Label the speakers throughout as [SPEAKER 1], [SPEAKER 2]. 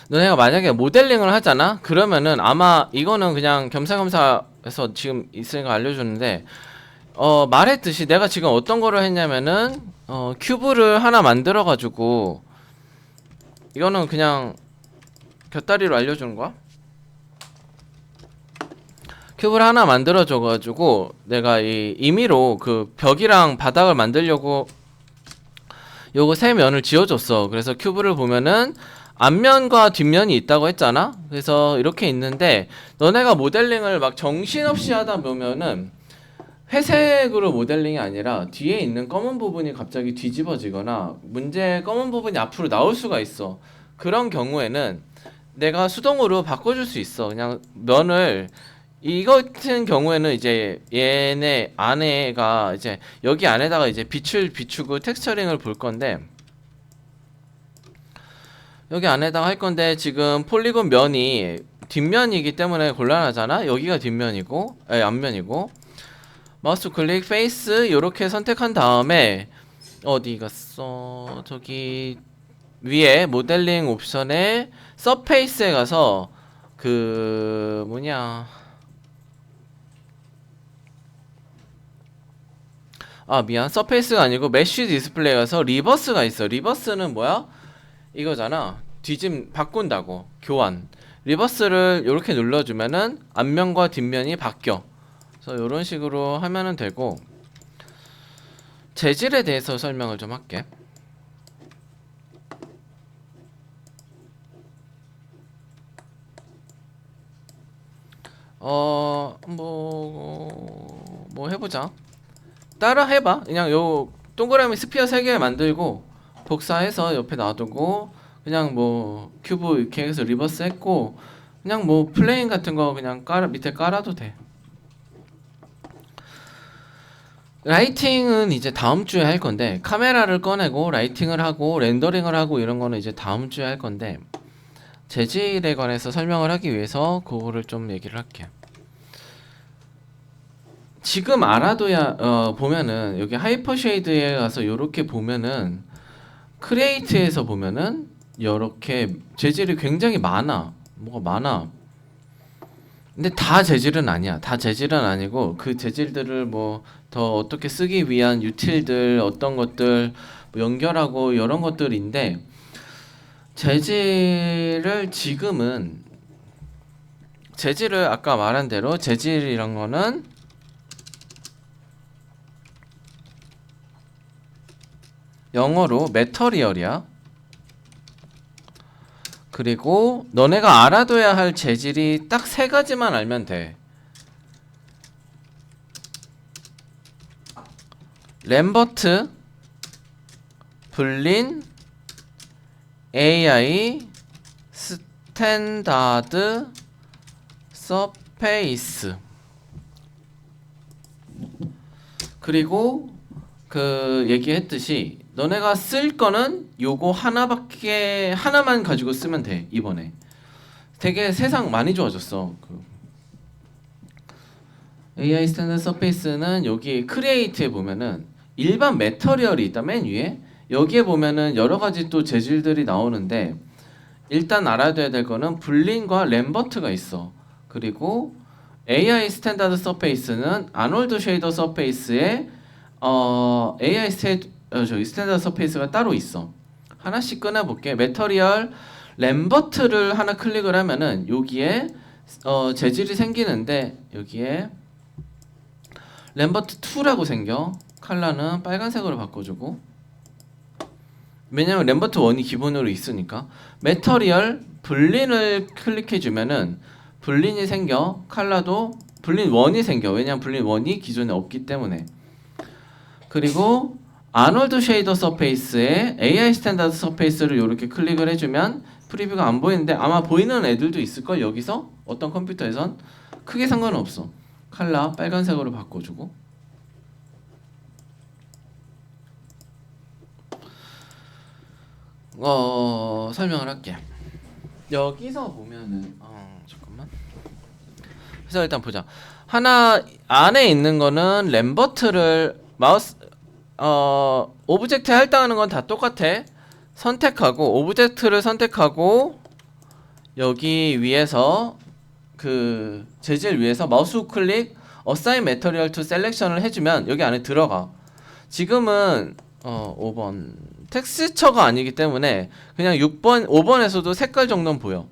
[SPEAKER 1] 너네가 만약에 모델링을 하잖아? 그러면은 아마 이거는 그냥 겸사겸사 해서 지금 있으니까 알려주는데, 말했듯이 내가 지금 어떤 거를 했냐면은, 큐브를 하나 만들어가지고, 이거는 그냥 곁다리로 알려주는 거야? 큐브를 하나 만들어줘가지고, 내가 임의로 그 벽이랑 바닥을 만들려고 요거 세 면을 지어줬어. 그래서 큐브를 보면은 앞면과 뒷면이 있다고 했잖아. 그래서 이렇게 있는데 너네가 모델링을 막 정신없이 하다 보면은 회색으로 모델링이 아니라 뒤에 있는 검은 부분이 갑자기 뒤집어지거나 문제 검은 부분이 앞으로 나올 수가 있어. 그런 경우에는 내가 수동으로 바꿔줄 수 있어. 그냥 면을 이 같은 경우에는 이제 얘네 안에가 이제 여기 안에다가 이제 빛을 비추고 텍스처링을 볼 건데 여기 안에다가 할 건데 지금 폴리곤 면이 뒷면이기 때문에 곤란하잖아. 여기가 뒷면이고 앞면이고 마우스 클릭 페이스 요렇게 선택한 다음에 어디 갔어? 저기 위에 모델링 옵션에 서페이스에 가서 그 뭐냐 아 미안 서페이스가 아니고 메쉬 디스플레이 가서 리버스가 있어. 리버스는 뭐야? 이거잖아. 뒤짐 바꾼다고 교환. 리버스를 이렇게 눌러주면은 앞면과 뒷면이 바뀌어. 그래서 이런 식으로 하면은 되고 재질에 대해서 설명을 좀 할게. 뭐 해보자. 따라 해봐. 그냥 요 동그라미 스피어 3개 만들고 복사해서 옆에 놔두고 그냥 뭐 큐브 이렇게 해서 리버스 했고 그냥 뭐 플레인 같은 거 그냥 밑에 깔아도 돼. 라이팅은 이제 다음 주에 할 건데 카메라를 꺼내고 라이팅을 하고 렌더링을 하고 이런 거는 이제 다음 주에 할 건데 재질에 관해서 설명을 하기 위해서 그거를 좀 얘기를 할게. 지금 알아둬야 보면은 여기 하이퍼 쉐이드에 가서 요렇게 보면은 크리에이트에서 보면은 요렇게 재질이 굉장히 많아. 뭐가 많아. 근데 다 재질은 아니야. 다 재질은 아니고 그 재질들을 뭐 더 어떻게 쓰기 위한 유틸들 어떤 것들 뭐 연결하고 이런 것들인데 재질을 지금은 재질을 아까 말한 대로 재질이란 거는 영어로 메터리얼이야. 그리고 너네가 알아둬야 할 재질이 딱 3가지만 알면 돼. 램버트, 불린, AI, 스탠다드, 서페이스. 그리고 그 얘기했듯이 너네가 쓸 거는 요거 하나만 가지고 쓰면 돼. 이번에 되게 세상 많이 좋아졌어. 그 AI 스탠다드 서페이스는 여기 크리에이트에 보면은 일반 매터리얼이 있다. 맨 위에 여기에 보면은 여러 가지 또 재질들이 나오는데 일단 알아둬야 될 거는 불린과 램버트가 있어. 그리고 AI 스탠다드 서페이스는 아놀드 쉐이더 서페이스에 저기 스탠다드 서페이스가 따로 있어. 하나씩 꺼내볼게. 매터리얼 램버트를 하나 클릭을 하면은 여기에 재질이 생기는데 여기에 램버트 2라고 생겨. 컬러는 빨간색으로 바꿔주고 왜냐면 램버트 1이 기본으로 있으니까. 매터리얼 불린을 클릭해주면은 불린이 생겨. 컬러도 불린 1이 생겨. 왜냐면 불린 1이 기존에 없기 때문에. 그리고 아놀드 쉐이더 서페이스에 AI 스탠다드 서페이스를 이렇게 클릭을 해주면 프리뷰가 안 보이는데 아마 보이는 애들도 있을걸. 여기서 어떤 컴퓨터에선 크게 상관은 없어. 컬러 빨간색으로 바꿔주고 설명을 할게. 여기서 보면은 잠깐만. 그래서 일단 보자. 하나 안에 있는 거는 램버트를 마우스 오브젝트에 할당하는 건 다 똑같아. 선택하고 오브젝트를 선택하고 여기 위에서 그 재질 위에서 마우스 우클릭 Assign Material to Selection을 해주면 여기 안에 들어가. 지금은 5번 텍스처가 아니기 때문에 그냥 6번, 5번에서도 색깔 정도는 보여.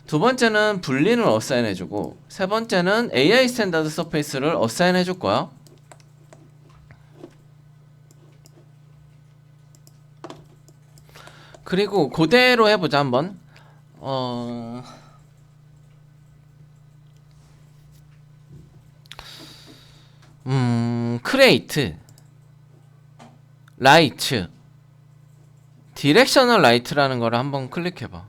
[SPEAKER 1] 두 번째는 분리를 어사인 해주고, 세 번째는 AI 스탠다드 서페이스를 어사인 해줄 거야. 그리고 그대로 해보자 한번. 크레이트, 라이트, 디렉셔널 라이트라는 거를 한번 클릭해봐.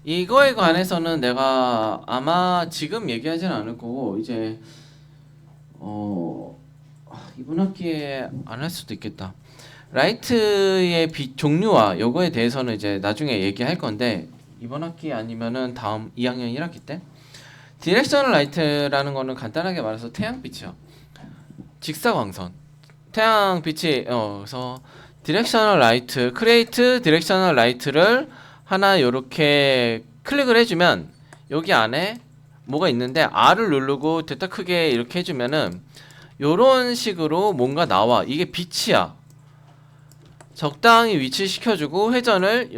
[SPEAKER 1] 이거에 관해서는 내가 아마 지금 얘기하진 않을 거고, 이제 이번 학기에 안 할 수도 있겠다. 라이트의 빛 종류와 요거에 대해서는 이제 나중에 얘기할 건데, 이번 학기 아니면은 다음 2학년 1학기 때. 디렉셔널 라이트라는 거는 간단하게 말해서 태양빛이야. 직사광선. 태양빛이 그래서 디렉셔널 라이트, 크리에이트 디렉셔널 라이트를 하나 요렇게 클릭을 해주면 여기 안에 뭐가 있는데, R을 누르고 됐다 크게 이렇게 해주면은 요런 식으로 뭔가 나와. 이게 빛이야. 적당히 위치시켜주고 회전을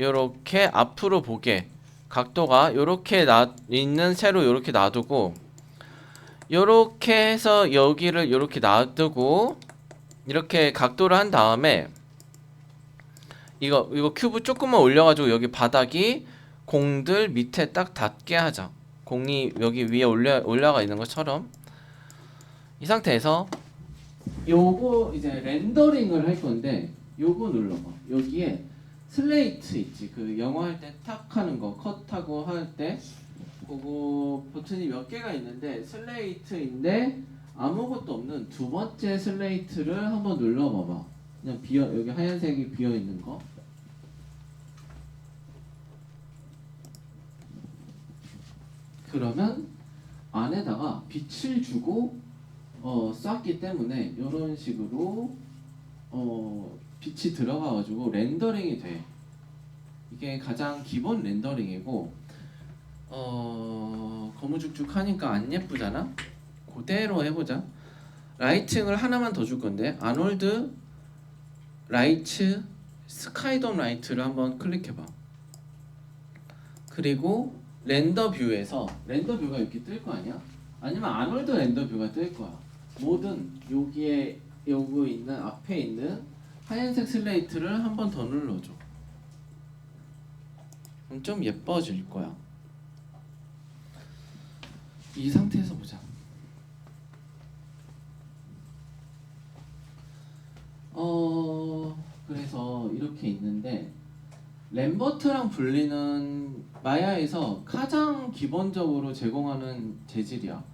[SPEAKER 1] 요렇게 앞으로 보게, 각도가 요렇게 있는 채로 요렇게 놔두고, 요렇게 해서 여기를 요렇게 놔두고 이렇게 각도를 한 다음에 이거 큐브 조금만 올려가지고 여기 바닥이 공들 밑에 딱 닿게 하자. 공이 여기 위에 올라가 있는 것처럼. 이 상태에서 요거 이제 렌더링을 할 건데, 요거 눌러봐. 여기에 슬레이트 있지, 그 영어 할 때 탁 하는 거, 컷하고 할 때 그거 버튼이 몇 개가 있는데, 슬레이트인데 아무것도 없는 두 번째 슬레이트를 한번 눌러봐봐. 그냥 여기 하얀색이 비어 있는 거. 그러면 안에다가 빛을 주고 쐈기 때문에 이런 식으로 빛이 들어가가지고 렌더링이 돼. 이게 가장 기본 렌더링이고, 거무죽죽하니까 안 예쁘잖아? 그대로 해보자. 라이팅을 하나만 더 줄 건데, 아놀드 라이트 스카이돔 라이트를 한번 클릭해봐. 그리고 렌더 뷰에서, 렌더 뷰가 이렇게 뜰 거 아니야? 아니면 아놀드 렌더 뷰가 뜰 거야. 뭐든 여기에 요거 있는 앞에 있는 하얀색 슬레이트를 한번 더 눌러줘. 그럼 좀 예뻐질 거야. 이 상태에서 보자. 그래서 이렇게 있는데, 램버트랑 분리는 마야에서 가장 기본적으로 제공하는 재질이야.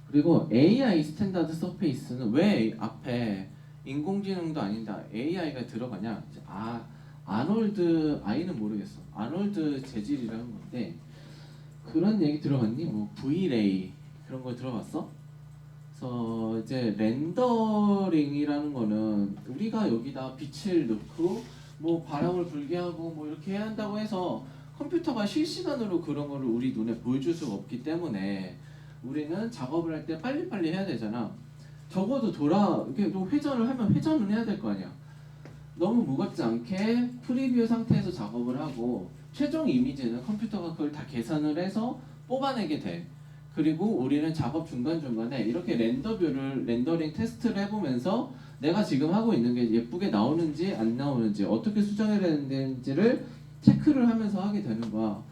[SPEAKER 1] 그리고 AI 스탠다드 서페이스는 왜 앞에 인공지능도 아닌데 AI가 들어가냐? 아놀드, 아이는 모르겠어. 아놀드 재질이라는 건데, 그런 얘기 들어봤니? 뭐 V-Ray 그런 거 들어봤어? 그래서 이제 렌더링이라는 거는 우리가 여기다 빛을 넣고 뭐 바람을 불게 하고 뭐 이렇게 해야 한다고 해서 컴퓨터가 실시간으로 그런 거를 우리 눈에 보여줄 수가 없기 때문에 우리는 작업을 할 때 빨리빨리 해야 되잖아. 적어도 이렇게 좀 회전을 하면 회전은 해야 될 거 아니야. 너무 무겁지 않게 프리뷰 상태에서 작업을 하고, 최종 이미지는 컴퓨터가 그걸 다 계산을 해서 뽑아내게 돼. 그리고 우리는 작업 중간중간에 이렇게 렌더링 테스트를 해보면서 내가 지금 하고 있는 게 예쁘게 나오는지 안 나오는지, 어떻게 수정해야 되는지를 체크를 하면서 하게 되는 거야.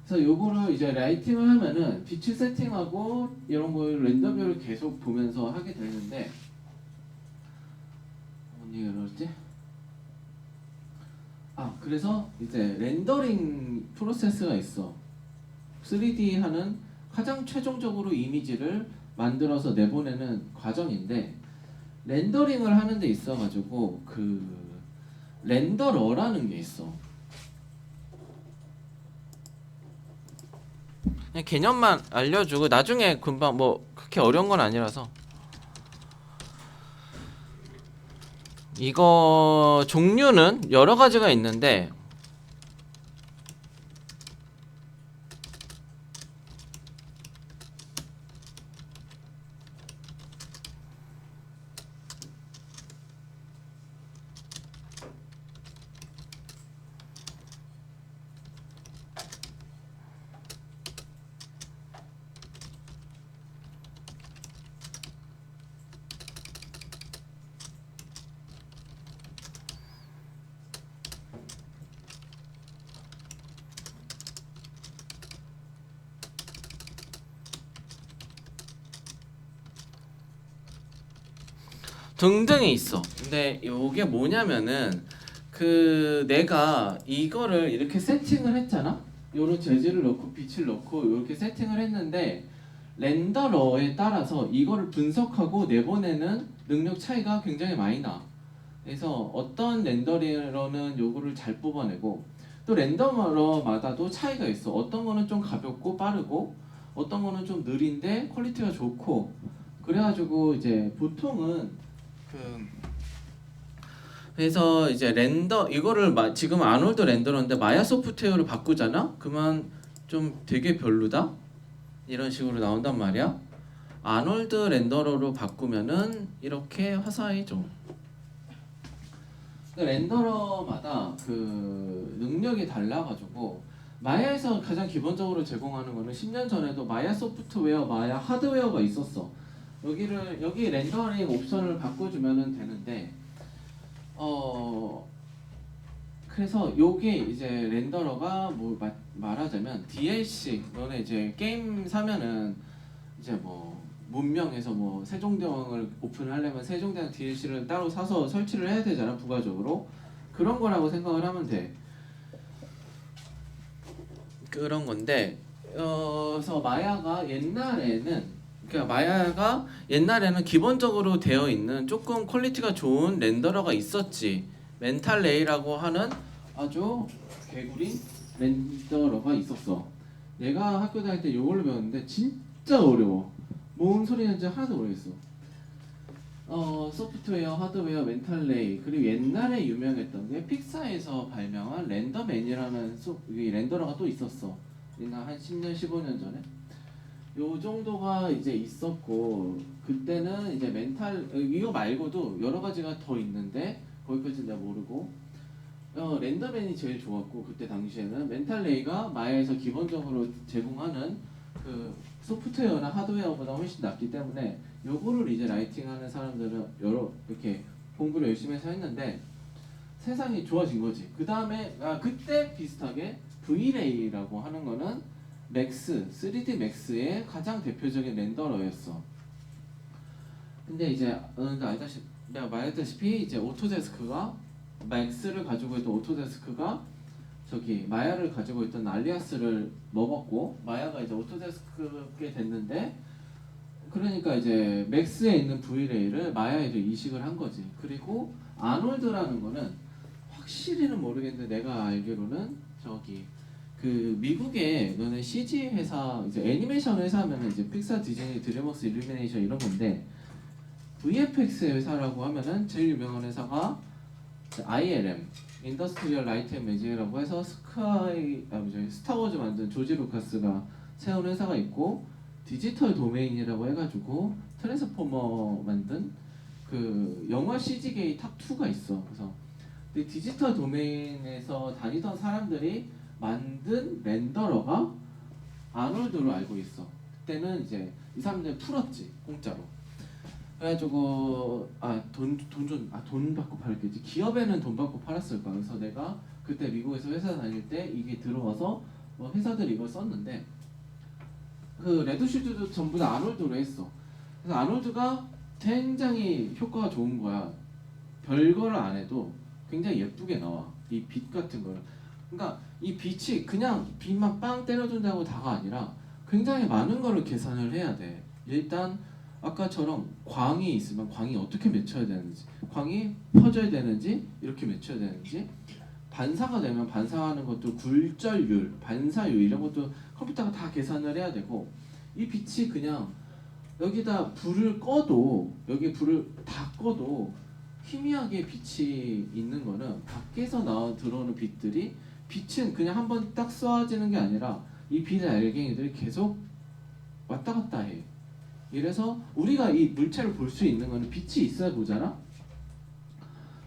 [SPEAKER 1] 그래서 요거를 이제 라이팅을 하면은 빛을 세팅하고 이런 걸 렌더뷰를 계속 보면서 하게 되는데, 언니가 그러지? 그래서 이제 렌더링 프로세스가 있어. 3D 하는 가장 최종적으로 이미지를 만들어서 내보내는 과정인데, 렌더링을 하는 데 있어가지고 그 렌더러라는 게 있어. 그냥 개념만 알려주고 나중에 금방 뭐 그렇게 어려운 건 아니라서. 이거 종류는 여러 가지가 있는데 등등이 있어. 근데 요게 뭐냐면은 그 내가 이거를 이렇게 세팅을 했잖아. 요런 재질을 넣고 빛을 넣고 이렇게 세팅을 했는데 렌더러에 따라서 이거를 분석하고 내보내는 능력 차이가 굉장히 많이 나. 그래서 어떤 렌더러는 요거를 잘 뽑아내고 또 렌더러마다도 차이가 있어. 어떤 거는 좀 가볍고 빠르고 어떤 거는 좀 느린데 퀄리티가 좋고 그래가지고 이제 보통은 그래서 이제 렌더 이거를 지금 아놀드 렌더러인데 마야 소프트웨어를 바꾸잖아? 그러면 좀 되게 별로다? 이런 식으로 나온단 말이야. 아놀드 렌더러로 바꾸면은 이렇게 화사히 좀 렌더러마다 그 능력이 달라가지고 마야에서 가장 기본적으로 제공하는 거는 10년 전에도 마야 소프트웨어, 마야 하드웨어가 있었어. 여기 렌더링 옵션을 바꿔주면 되는데 그래서 요게 이제 렌더러가 뭐 말하자면 DLC 너네 이제 게임 사면은 이제 뭐 문명에서 뭐 세종대왕을 오픈하려면 세종대왕 DLC를 따로 사서 설치를 해야 되잖아 부가적으로. 그런 거라고 생각을 하면 돼. 그런 건데 그래서 마야가 옛날에는 기본적으로 되어 있는 조금 퀄리티가 좋은 렌더러가 있었지. 멘탈레이라고 하는 아주 개구리 렌더러가 있었어. 내가 학교 다닐 때 이걸로 배웠는데 진짜 어려워. 뭔 소리인지 하나도 모르겠어. 소프트웨어, 하드웨어, 멘탈레이 그리고 옛날에 유명했던 게 픽사에서 발명한 렌더맨이라는 렌더러가 또 있었어. 옛날 한 10년, 15년 전에. 요 정도가 이제 있었고 그때는 이제 이거 말고도 여러 가지가 더 있는데 거기까지 내가 모르고 렌더맨이 제일 좋았고 그때 당시에는 멘탈레이가 마야에서 기본적으로 제공하는 그 소프트웨어나 하드웨어보다 훨씬 낫기 때문에 요거를 이제 라이팅하는 사람들은 이렇게 공부를 열심히 해서 했는데 세상이 좋아진 거지. 그 다음에 그때 비슷하게 V-Ray라고 하는 거는 3D 맥스의 가장 대표적인 렌더러였어. 근데 이제 내가 말했다시피 이제 오토데스크가 맥스를 가지고 있던 오토데스크가 저기 마야를 가지고 있던 알리아스를 먹었고 마야가 이제 오토데스크게 됐는데 그러니까 이제 맥스에 있는 V-Ray를 마야에도 이식을 한 거지. 그리고 아놀드라는 거는 확실히는 모르겠는데 내가 알기로는 저기 그 미국의 너네 CG 회사 이제 애니메이션 회사면은 이제 픽사, 디즈니, 드림웍스, 일루미네이션 이런 건데 VFX 회사라고 하면은 제일 유명한 회사가 ILM 인더스트리얼 라이트 앤 매직이라고 해서 스타워즈 만든 조지 루카스가 세운 회사가 있고 디지털 도메인이라고 해가지고 트랜스포머 만든 그 영화 CG계의 탑 2가 있어. 그래서 근데 디지털 도메인에서 다니던 사람들이 만든 렌더러가 아놀드로 알고 있어. 그때는 이제 이 사람들 풀었지 공짜로. 그래가지고 돈 받고 팔겠지. 기업에는 돈 받고 팔았을 거야. 그래서 내가 그때 미국에서 회사 다닐 때 이게 들어와서 뭐 회사들이 이걸 썼는데 그 레드슈즈도 전부 다 아놀드로 했어. 그래서 아놀드가 굉장히 효과가 좋은 거야. 별거를 안 해도 굉장히 예쁘게 나와. 이 빛 같은 거를. 그러니까 이 빛이 그냥 빛만 빵 때려준다고 다가 아니라 굉장히 많은 거를 계산을 해야 돼. 일단 아까처럼 광이 있으면 광이 어떻게 맺혀야 되는지, 광이 퍼져야 되는지, 이렇게 맺혀야 되는지, 반사가 되면 반사하는 것도 굴절율, 반사율 이런 것도 컴퓨터가 다 계산을 해야 되고 이 빛이 그냥 여기다 불을 꺼도 여기 불을 다 꺼도 희미하게 빛이 있는 거는 밖에서 들어오는 빛들이 빛은 그냥 한번 딱 쏘아지는 게 아니라 이 빛의 알갱이들이 계속 왔다 갔다 해. 이래서 우리가 이 물체를 볼 수 있는 거는 빛이 있어야 보잖아.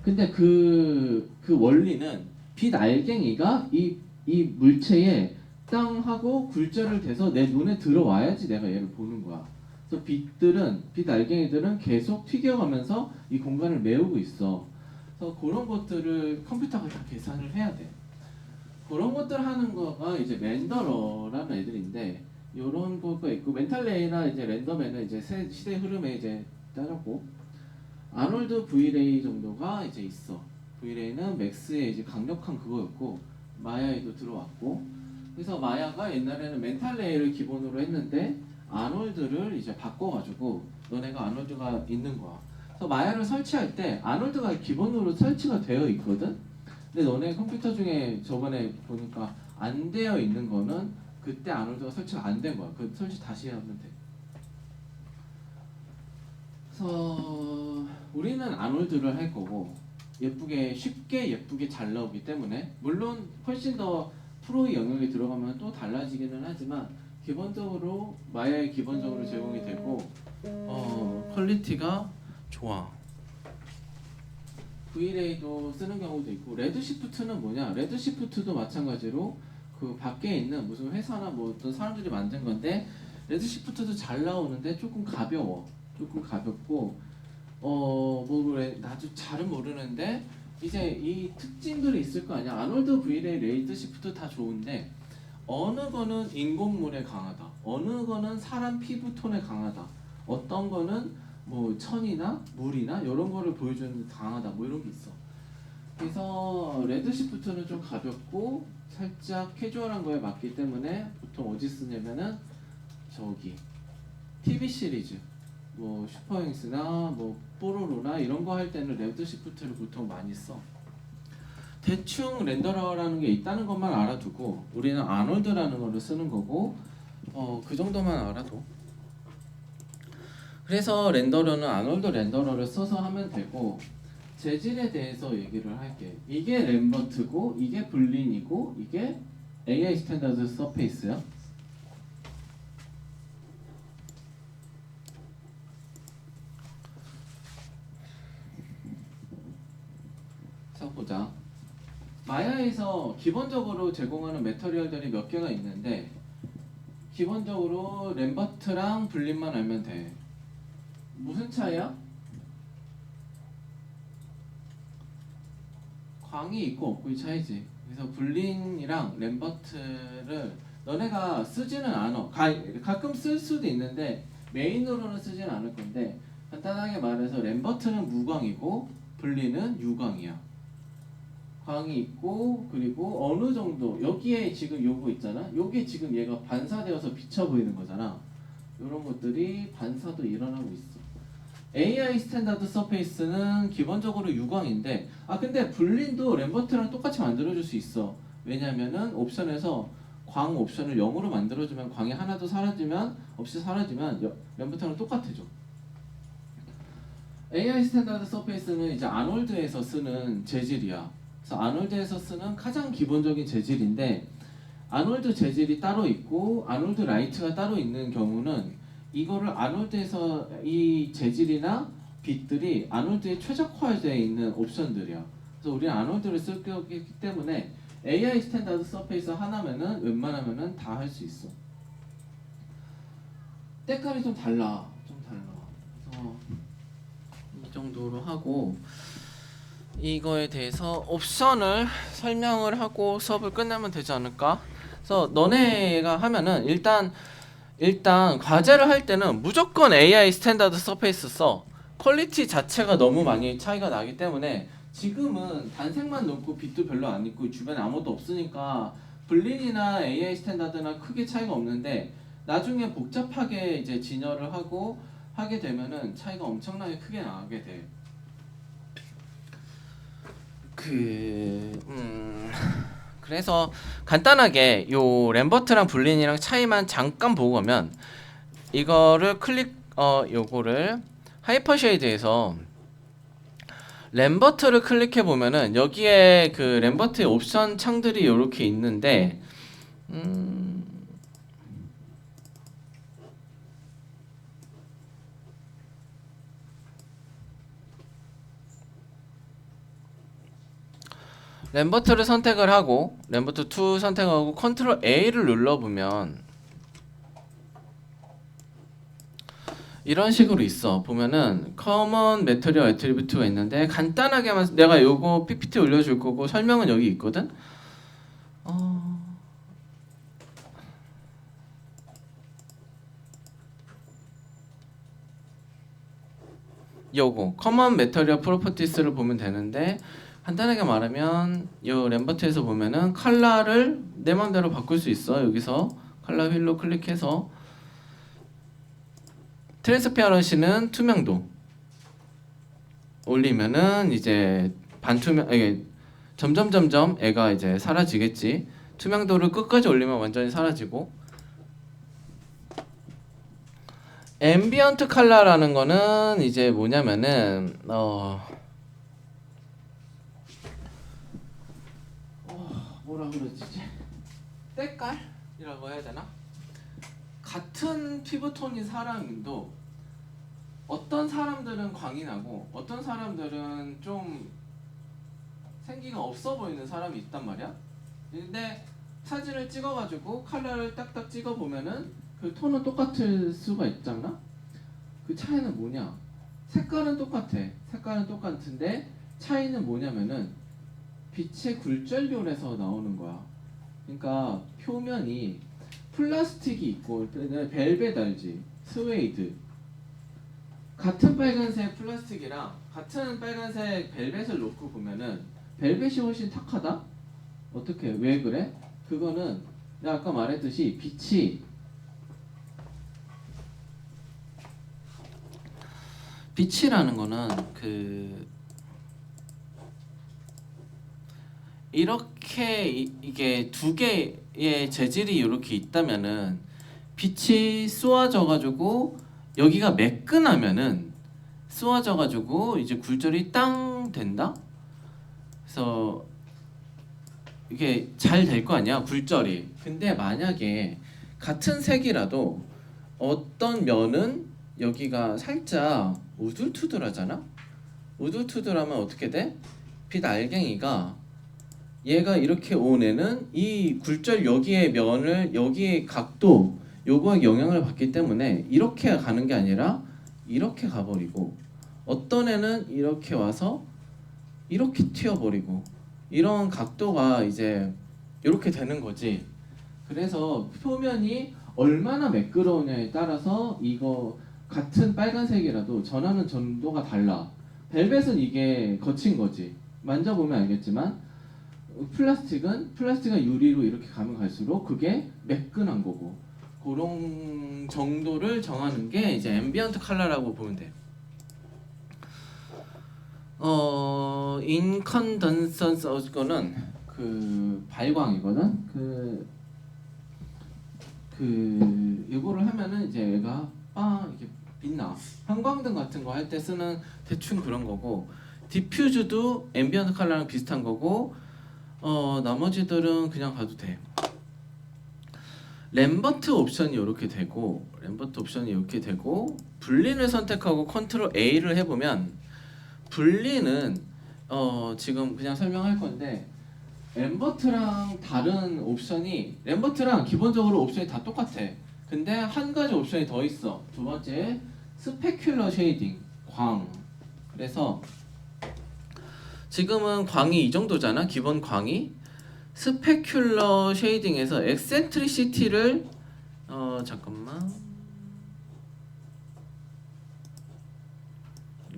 [SPEAKER 1] 근데 그 원리는 빛 알갱이가 이 물체에 땅 하고 굴절을 돼서 내 눈에 들어와야지 내가 얘를 보는 거야. 그래서 빛 알갱이들은 계속 튀겨가면서 이 공간을 메우고 있어. 그래서 그런 것들을 컴퓨터가 다 계산을 해야 돼. 그런 것들 하는 거가 이제 렌더러라는 애들인데 이런 거가 있고 멘탈레이나 이제 랜덤에는 이제 시대 흐름에 이제 따졌고 아놀드 V레이 정도가 이제 있어. V레이는 맥스의 이제 강력한 그거였고 마야에도 들어왔고 그래서 마야가 옛날에는 멘탈레이를 기본으로 했는데 아놀드를 이제 바꿔가지고 너네가 아놀드가 있는 거야. 그래서 마야를 설치할 때 아놀드가 기본으로 설치가 되어 있거든. 근데 너네 컴퓨터 중에 저번에 보니까 안 되어 있는 거는 그때 아놀드가 설치가 안 된 거야. 그 설치 다시 하면 돼. 그래서 우리는 아놀드를 할 거고 쉽게 예쁘게 잘 나오기 때문에 물론 훨씬 더 프로의 영역에 들어가면 또 달라지기는 하지만 기본적으로 마야에 기본적으로 제공이 되고 퀄리티가 좋아. V레이도 쓰는 경우도 있고 레드시프트는 뭐냐? 레드시프트도 마찬가지로 그 밖에 있는 무슨 회사나 뭐 어떤 사람들이 만든 건데 레드시프트도 잘 나오는데 조금 가벼워. 조금 가볍고 뭐 그래 나도 잘은 모르는데 이제 이 특징들이 있을 거 아니야. 아놀드 V레이, 레드시프트 다 좋은데 어느 거는 인공물에 강하다. 어느 거는 사람 피부톤에 강하다. 어떤 거는 뭐 천이나 물이나 이런 거를 보여주는 강하다. 뭐 이런 게 있어. 그래서 레드시프트는 좀 가볍고 살짝 캐주얼한 거에 맞기 때문에 보통 어디 쓰냐면은 저기 TV 시리즈 뭐 슈퍼행스나 뭐 뽀로로나 이런 거 할 때는 레드시프트를 보통 많이 써. 대충 렌더러라는 게 있다는 것만 알아두고 우리는 아놀드라는 거를 쓰는 거고 그 정도만 알아도. 그래서 렌더러는 아놀드 렌더러를 써서 하면 되고 재질에 대해서 얘기를 할게. 이게 램버트고 이게 불린이고 이게 AI 스탠다드 서페이스야. 자 보자. 마야에서 기본적으로 제공하는 매터리얼들이 몇 개가 있는데 기본적으로 램버트랑 불린만 알면 돼. 무슨 차이야? 광이 있고 없고의 차이지. 그래서 불린이랑 램버트를 너네가 쓰지는 않아. 가끔 쓸 수도 있는데 메인으로는 쓰지는 않을 건데 간단하게 말해서 램버트는 무광이고 불린은 유광이야. 광이 있고 그리고 어느 정도 여기에 지금 요거 있잖아. 요게 지금 얘가 반사되어서 비쳐 보이는 거잖아. 이런 것들이 반사도 일어나고 있어. AI 스탠다드 서페이스는 기본적으로 유광인데 근데 불린도 램버트랑 똑같이 만들어줄 수 있어. 왜냐면은 옵션에서 광 옵션을 0으로 만들어주면 광이 하나도 없이 사라지면 램버트랑 똑같아져. AI 스탠다드 서페이스는 이제 아놀드에서 쓰는 재질이야. 그래서 아놀드에서 쓰는 가장 기본적인 재질인데 아놀드 재질이 따로 있고 아놀드 라이트가 따로 있는 경우는 이거를 아놀드에서 이 재질이나 빛들이 아놀드에 최적화되어 있는 옵션들이야. 그래서 우리는 아놀드를 쓸 거기 때문에 AI 스탠다드 서페이스 하나면은 웬만하면은 다 할 수 있어. 때깔이 좀 달라. 그래서 이 정도로 하고 이거에 대해서 옵션을 설명을 하고 수업을 끝내면 되지 않을까? 그래서 너네가 하면은 일단 과제를 할 때는 무조건 AI 스탠다드 서페이스 써. 퀄리티 자체가 너무 많이 차이가 나기 때문에 지금은 단색만 넣고 빛도 별로 안 있고 주변에 아무것도 없으니까 블린이나 AI 스탠다드나 크게 차이가 없는데 나중에 복잡하게 이제 진열을 하고 하게 되면은 차이가 엄청나게 크게 나게 돼. 그래서 간단하게 요 램버트랑 불린이랑 차이만 잠깐 보고 가면 이거를 요거를 하이퍼 쉐이드에서 램버트를 클릭해 보면은 여기에 그 램버트의 옵션 창들이 이렇게 있는데 램버트를 선택을 하고 램버트 2 선택하고 컨트롤 A를 눌러보면 이런 식으로 있어. 보면은 커먼 매터리얼 애트리뷰트가 있는데 간단하게만 내가 요거 PPT 올려줄 거고 설명은 여기 있거든. 요거 커먼 매터리얼 프로퍼티스를 보면 되는데 간단하게 말하면 요 램버트에서 보면은 컬러를 내 맘대로 바꿀 수 있어. 여기서 컬러 휠로 클릭해서 트랜스페어런시는 투명도 올리면은 이제 반투명 이게 점점 애가 이제 사라지겠지. 투명도를 끝까지 올리면 완전히 사라지고 앰비언트 컬러라는 거는 이제 뭐냐면은 뭐라 그러지? 때깔이라고 해야 되나? 같은 피부톤인 사람도 어떤 사람들은 광이 나고 어떤 사람들은 좀 생기가 없어 보이는 사람이 있단 말이야. 근데 사진을 찍어가지고 컬러를 딱딱 찍어보면은 그 톤은 똑같을 수가 있잖아. 그 차이는 뭐냐? 색깔은 똑같아. 색깔은 똑같은데 차이는 뭐냐면은 빛의 굴절률에서 나오는 거야. 그러니까 표면이 플라스틱이 있고 벨벳 알지? 스웨이드 같은 빨간색 플라스틱이랑 같은 빨간색 벨벳을 놓고 보면은 벨벳이 훨씬 탁하다? 어떻게? 왜 그래? 그거는 내가 아까 말했듯이 빛이라는 거는 이렇게 이게 두 개의 재질이 이렇게 있다면은 빛이 쏘아져 가지고 여기가 매끈하면은 쏘아져 가지고 이제 굴절이 땅 된다. 그래서 이게 잘 될 거 아니야 굴절이. 근데 만약에 같은 색이라도 어떤 면은 여기가 살짝 우둘투둘하잖아. 우둘투둘하면 어떻게 돼? 빛 알갱이가 얘가 이렇게 온 애는 이 굴절 여기의 면을 여기의 각도 요거에 영향을 받기 때문에 이렇게 가는 게 아니라 이렇게 가버리고 어떤 애는 이렇게 와서 이렇게 튀어버리고 이런 각도가 이제 이렇게 되는 거지. 그래서 표면이 얼마나 매끄러우냐에 따라서 이거 같은 빨간색이라도 전하는 전도가 달라. 벨벳은 이게 거친 거지. 만져보면 알겠지만 플라스틱은 유리로 이렇게 가면 갈수록 그게 매끈한 거고 그런 정도를 정하는 게 이제 앰비언트 컬러라고 보면 돼. 인컨던선스 거는 그 발광이거든. 이거를 하면은 이제 얘가 이렇게 빛나. 형광등 같은 거 할 때 쓰는 대충 그런 거고 디퓨즈도 앰비언트 컬러랑 비슷한 거고 나머지들은 그냥 가도 돼. 램버트 옵션이 이렇게 되고 불린을 선택하고 컨트롤 A를 해보면 불린은 지금 그냥 설명할 건데 램버트랑 다른 옵션이 램버트랑 기본적으로 옵션이 다 똑같아. 근데 한 가지 옵션이 더 있어. 두 번째 스페큘러 쉐이딩 광. 그래서 지금은 광이 이 정도잖아. 기본 광이 스페큘러 쉐이딩에서 엑센트리시티를 잠깐만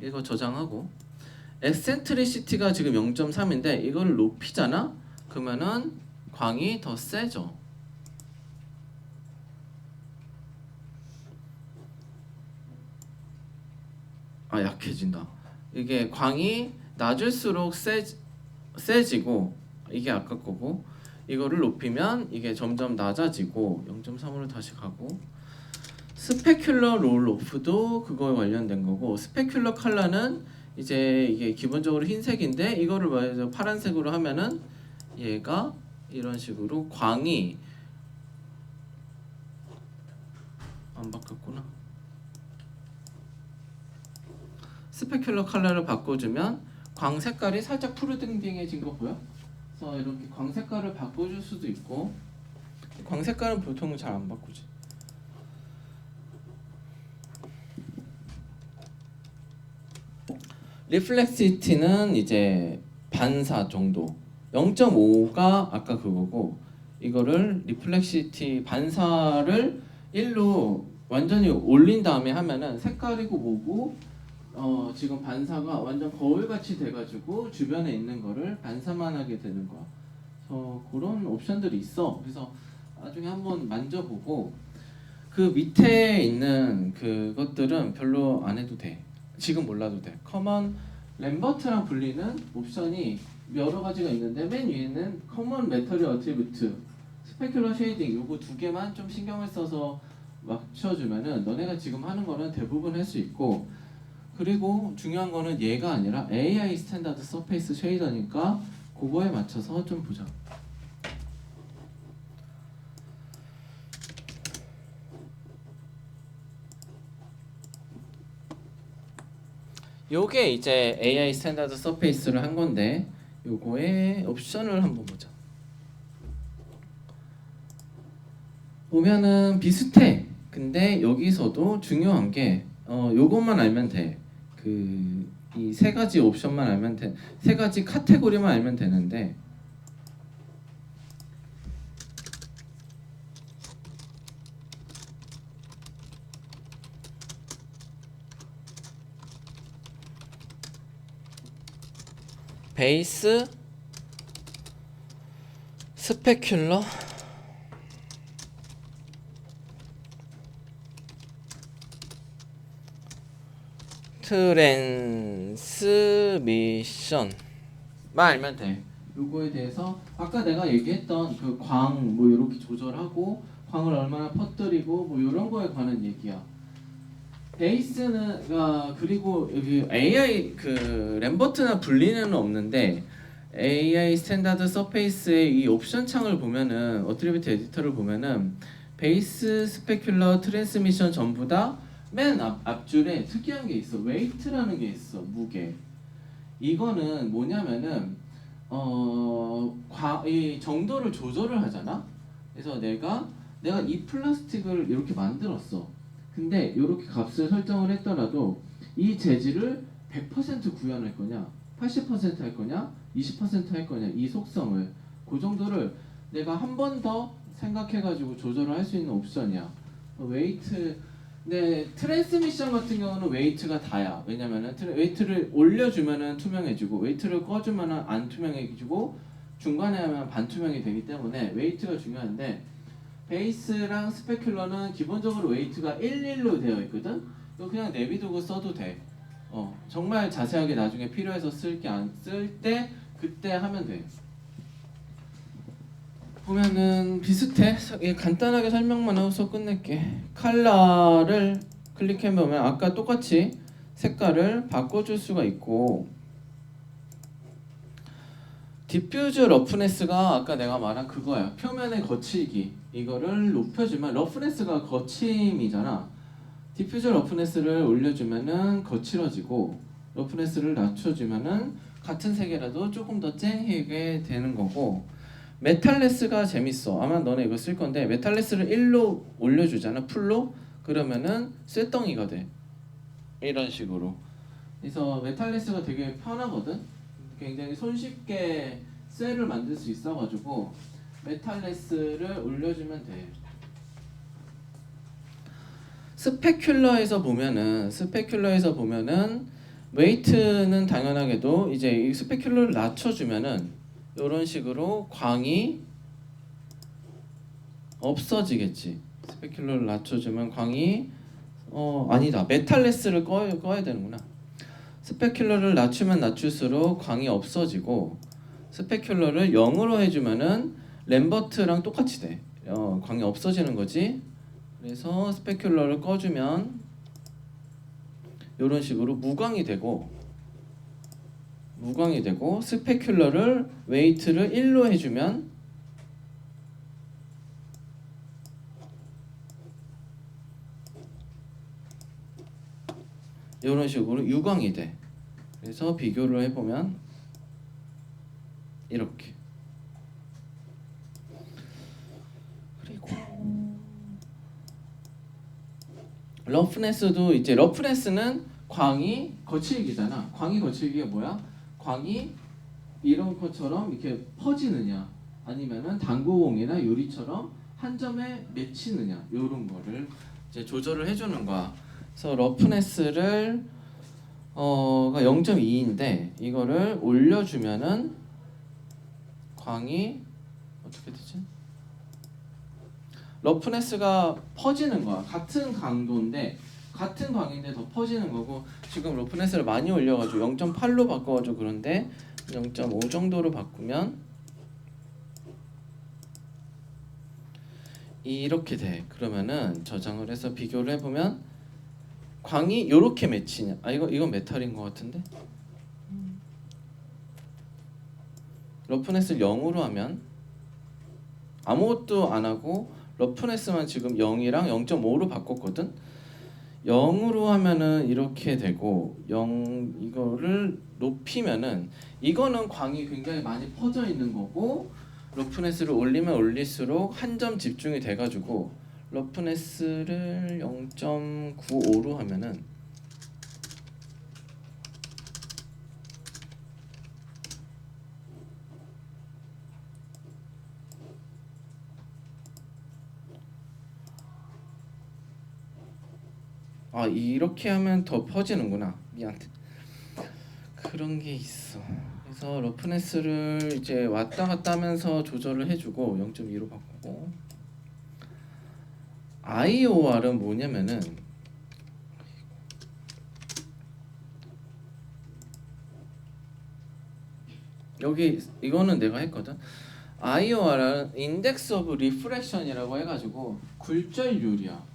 [SPEAKER 1] 이거 저장하고 엑센트리시티가 지금 0.3인데 이걸 높이잖아. 그러면은 광이 더 세져. 약해진다. 이게 광이 낮을수록 세지고 이게 아까 거고 이거를 높이면 이게 점점 낮아지고 0.3으로 다시 가고 스페큘러 롤 오프도 그거에 관련된 거고 스페큘러 컬러는 이제 이게 기본적으로 흰색인데 이거를 말해서 파란색으로 하면은 얘가 이런 식으로 광이 안 바뀌었구나. 스페큘러 컬러를 바꿔주면 광 색깔이 살짝 푸르딩딩해진 거 보여? 그래서 이렇게 광 색깔을 바꿔줄 수도 있고 광 색깔은 보통은 잘 안 바꾸지. 리플렉시티는 이제 반사 정도 0.5가 아까 그거고 이거를 리플렉시티 반사를 1로 완전히 올린 다음에 하면은 색깔이고 뭐고 지금 반사가 완전 거울같이 돼가지고 주변에 있는 거를 반사만 하게 되는 거야. 그래서 그런 옵션들이 있어. 그래서 나중에 한번 만져보고 그 밑에 있는 그것들은 별로 안 해도 돼. 지금 몰라도 돼. 커먼 램버트랑 불리는 옵션이 여러 가지가 있는데 맨 위에는 커먼 매터리얼 어트리뷰트, 스페큘러 쉐이딩 요거 두 개만 좀 신경을 써서 맞춰주면은 너네가 지금 하는 거는 대부분 할 수 있고 그리고 중요한 거는 얘가 아니라 AI 스탠다드 서페이스 쉐이더니까 그거에 맞춰서 좀 보자. 요게 이제 AI 스탠다드 서페이스를 한 건데 요거의 옵션을 한번 보자. 보면은 비슷해. 근데 여기서도 중요한 게 요것만 알면 돼. 이 세 가지 옵션만 알면 돼. 세 가지 카테고리만 알면 되는데 베이스, 스페큘러, 트랜스미션만 알면 돼. 요거에 대해서 아까 내가 얘기했던 그 광 뭐 이렇게 조절하고 광을 얼마나 퍼뜨리고 뭐 이런 거에 관한 얘기야. 베이스는 그리고 여기 AI 램버트나 분리는 없는데 AI 스탠다드 서페이스의 이 옵션 창을 보면은 어트리뷰트 에디터를 보면은 베이스, 스페큘러, 트랜스미션 전부 다 맨 앞줄에 특이한 게 있어. 웨이트라는 게 있어. 무게. 이거는 뭐냐면은 이 정도를 조절을 하잖아. 그래서 내가 이 플라스틱을 이렇게 만들었어. 근데 이렇게 값을 설정을 했더라도 이 재질을 100% 구현할 거냐, 80%할 거냐, 20%할 거냐 이 속성을 그 정도를 내가 한 번 더 생각해가지고 조절을 할 수 있는 옵션이야. 웨이트. 근데 트랜스미션 같은 경우는 웨이트가 다야. 왜냐면은 웨이트를 올려주면은 투명해지고 웨이트를 꺼주면은 안 투명해지고 중간에 하면 반투명이 되기 때문에 웨이트가 중요한데 베이스랑 스페큘러는 기본적으로 웨이트가 1:1로 되어 있거든. 이거 그냥 내비두고 써도 돼. 정말 자세하게 나중에 필요해서 쓸 때 그때 하면 돼. 보면은 비슷해. 간단하게 설명만 하고서 끝낼게. 컬러를 클릭해보면 아까 똑같이 색깔을 바꿔줄 수가 있고 디퓨즈 러프네스가 아까 내가 말한 그거야. 표면의 거칠기. 이거를 높여주면 러프네스가 거침이잖아. 디퓨저 러프네스를 올려주면은 거칠어지고 러프네스를 낮춰주면은 같은 색이라도 조금 더 쨍하게 되는 거고 메탈레스가 재밌어. 아마 너네 이거 쓸 건데 메탈레스를 1로 올려주잖아. 풀로. 그러면은 쇳덩이가 돼. 이런 식으로. 그래서 메탈레스가 되게 편하거든. 굉장히 손쉽게 쇠를 만들 수 있어가지고 메탈레스를 올려주면 돼. 스페큘러에서 보면은 웨이트는 당연하게도 이제 이 스페큘러를 낮춰주면은 이런 식으로 광이 없어지겠지. 스페큘러를 낮춰주면 광이 아니다. 메탈레스를 꺼야 되는구나. 스페큘러를 낮추면 낮출수록 광이 없어지고 스페큘러를 0으로 해주면은 램버트랑 똑같이 돼. 광이 없어지는 거지. 그래서 스페큘러를 꺼주면 이런 식으로 무광이 되고 스페큘러를 웨이트를 1로 해주면 이런 식으로 유광이 돼. 그래서 비교를 해보면 이렇게. 그리고 러프네스도 이제 러프네스는 광이 거칠기잖아. 광이 거칠기가 뭐야? 광이 이런 것처럼 이렇게 퍼지느냐, 아니면은 당구공이나 유리처럼 한 점에 맺히느냐, 이런 거를 이제 조절을 해주는 거야. 그래서 러프네스를 가 0.2인데 이거를 올려주면은 광이 어떻게 되지? 러프네스가 퍼지는 거야. 같은 강도인데 같은 광인데 더 퍼지는 거고, 지금 러프네스를 많이 올려가지고 0.8로 바꿔가지고 그런데 0.5 정도로 바꾸면 이렇게 돼. 그러면은 저장을 해서 비교를 해보면 광이 이렇게 맺히냐? 이건 메탈인 것 같은데. 러프네스를 0으로 하면 아무것도 안 하고 러프네스만 지금 0이랑 0.5로 바꿨거든. 0으로 하면은 이렇게 되고, 이거를 높이면은 이거는 광이 굉장히 많이 퍼져 있는 거고, 러프네스를 올리면 올릴수록 한 점 집중이 돼가지고 러프네스를 0.95로 하면은 이렇게 하면 더 퍼지는구나. 미안. 그런 게 있어. 그래서 러프네스를 이제 왔다 갔다 하면서 조절을 해주고 0.2로 바꾸고. IOR은 뭐냐면은 여기 이거는 내가 했거든. IOR은 인덱스 오브 리프렉션이라고 해가지고 굴절률이야.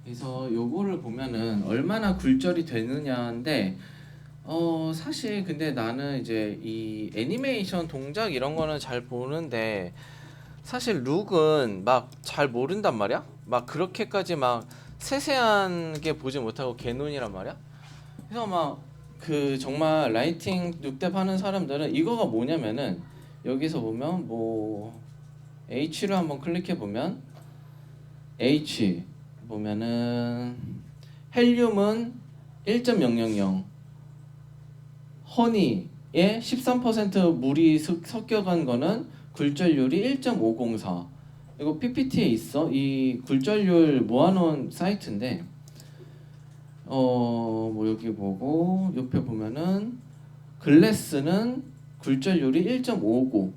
[SPEAKER 1] 그래서 요거를 보면은 얼마나 굴절이 되느냐인데, 사실 근데 나는 이제 이 애니메이션 동작 이런 거는 잘 보는데 사실 룩은 막 잘 모른단 말이야. 막 그렇게까지 막 세세하게 보지 못하고 개눈이란 말이야. 그래서 막 그 정말 라이팅 룩뎁 하는 사람들은 이거가 뭐냐면은 여기서 보면 뭐 H를 한번 클릭해 보면 H 보면은 헬륨은 1.000, 허니에 13% 물이 섞여간 거는 굴절률이 1.504. 이거 PPT에 있어. 이 굴절률 모아놓은 사이트인데, 뭐 여기 보고 옆에 보면은 글래스는 굴절률이 1.59.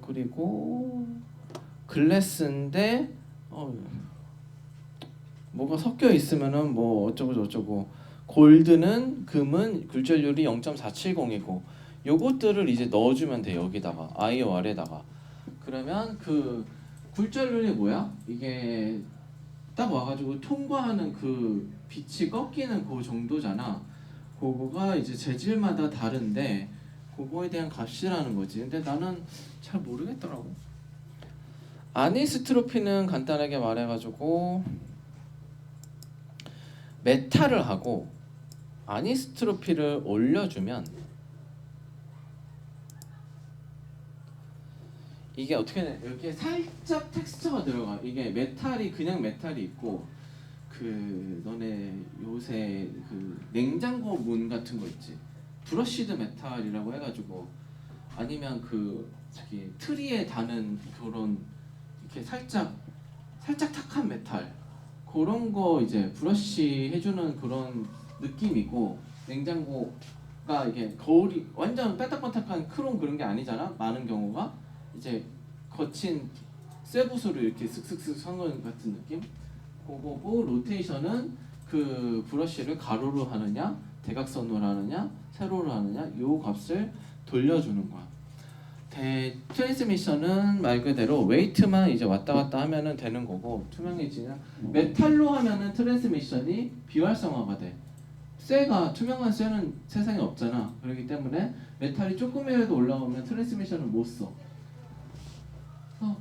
[SPEAKER 1] 그리고 글래스인데 뭐가 섞여 있으면은 뭐 어쩌고 저쩌고, 골드는 금은 굴절률이 0.470이고 요것들을 이제 넣어주면 돼. 여기다가 IOR에다가. 그러면 그 굴절률이 뭐야? 이게 딱 와가지고 통과하는 그 빛이 꺾이는 그 정도잖아. 그거가 이제 재질마다 다른데 그거에 대한 값이라는 거지. 근데 나는 잘 모르겠더라고. 아니스트로피는 간단하게 말해가지고 메탈을 하고 아니스트로피를 올려주면 이게 어떻게 돼? 이렇게 살짝 텍스처가 들어가. 이게 메탈이 그냥 메탈이 있고, 그 너네 요새 그 냉장고 문 같은 거 있지? 브러쉬드 메탈이라고 해가지고, 아니면 그 저기 트리에 다는 그런 이렇게 살짝 탁한 메탈, 그런 거 이제 브러쉬 해주는 그런 느낌이고, 냉장고가 이게 거울이 완전 빼딱빼딱한 크롬 그런 게 아니잖아. 많은 경우가 이제 거친 쇠붓으로 이렇게 슥슥슥 한것 같은 느낌. 그거고, 로테이션은 그 브러쉬를 가로로 하느냐 대각선으로 하느냐 세로로 하느냐 요 값을 돌려주는 거야. 트랜스미션은 말 그대로 웨이트만 이제 왔다 갔다 하면은 되는 거고 투명해지냐 메탈로 하면은 트랜스미션이 비활성화가 돼. 쇠가 투명한 쇠는 세상에 없잖아. 그렇기 때문에 메탈이 조금이라도 올라오면 트랜스미션을 못 써.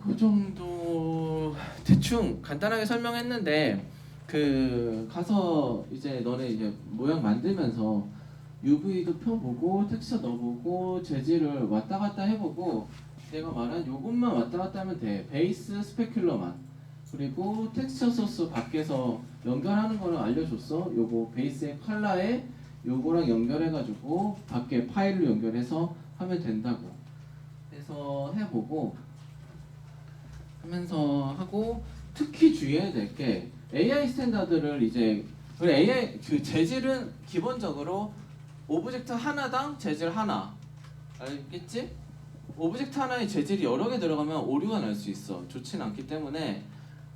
[SPEAKER 1] 그 정도 대충 간단하게 설명했는데 그 가서 이제 너네 이제 모양 만들면서 UV도 펴보고 텍스처 넣어보고 재질을 왔다 갔다 해보고 내가 말한 요것만 왔다 갔다 하면 돼. 베이스 스페큘러만. 그리고 텍스처 소스 밖에서 연결하는 거는 알려줬어. 요거 베이스의 컬러에 요거랑 연결해가지고 밖에 파일로 연결해서 하면 된다고. 그래서 해보고 하면서 하고 특히 주의해야 될 게 AI 스탠다드를 이제 AI 그 재질은 기본적으로 오브젝트 하나당 재질 하나. 알겠지? 오브젝트 하나에 재질이 여러 개 들어가면 오류가 날 수 있어. 좋진 않기 때문에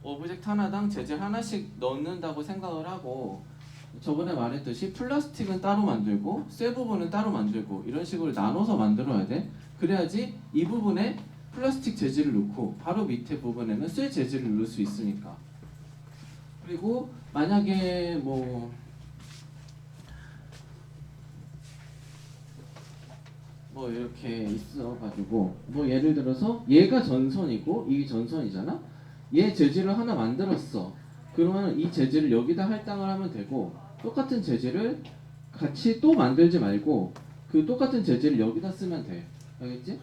[SPEAKER 1] 오브젝트 하나당 재질 하나씩 넣는다고 생각을 하고 저번에 말했듯이 플라스틱은 따로 만들고 쇠 부분은 따로 만들고 이런 식으로 나눠서 만들어야 돼. 그래야지 이 부분에 플라스틱 재질을 넣고 바로 밑에 부분에는 쇠 재질을 넣을 수 있으니까. 그리고 만약에 뭐 이렇게 있어가지고 뭐 예를 들어서 얘가 전선이고 이게 전선이잖아. 얘 재질을 하나 만들었어. 그러면 이 재질을 여기다 할당을 하면 되고 똑같은 재질을 같이 또 만들지 말고 그 똑같은 재질을 여기다 쓰면 돼. 알겠지?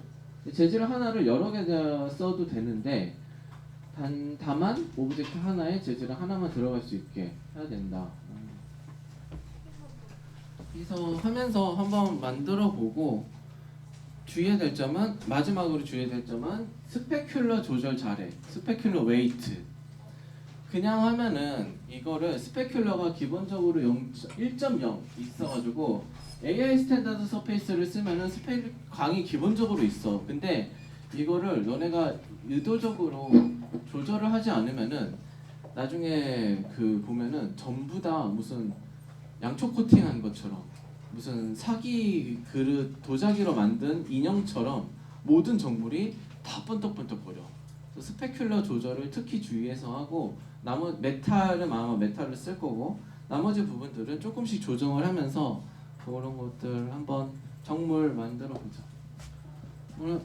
[SPEAKER 1] 재질 하나를 여러 개 써도 되는데 다만 오브젝트 하나에 재질 하나만 들어갈 수 있게 해야 된다. 그래서 하면서 한번 만들어 보고 주의해야 될 점은 마지막으로 주의해야 될 점은 스페큘러 조절 잘해. 스페큘러 웨이트. 그냥 하면은 이거를 스페큘러가 기본적으로 1.0 있어가지고 AI 스탠다드 서페이스를 쓰면은 광이 기본적으로 있어. 근데 이거를 너네가 의도적으로 조절을 하지 않으면은 나중에 그 보면은 전부 다 무슨 양초 코팅한 것처럼 무슨 사기 그릇 도자기로 만든 인형처럼 모든 정물이 다 번떡번떡거려. 스페큘러 조절을 특히 주의해서 하고 메탈은 아마 메탈을 쓸 거고 나머지 부분들은 조금씩 조정을 하면서 그런 것들 한번 정물 만들어 보자. 오늘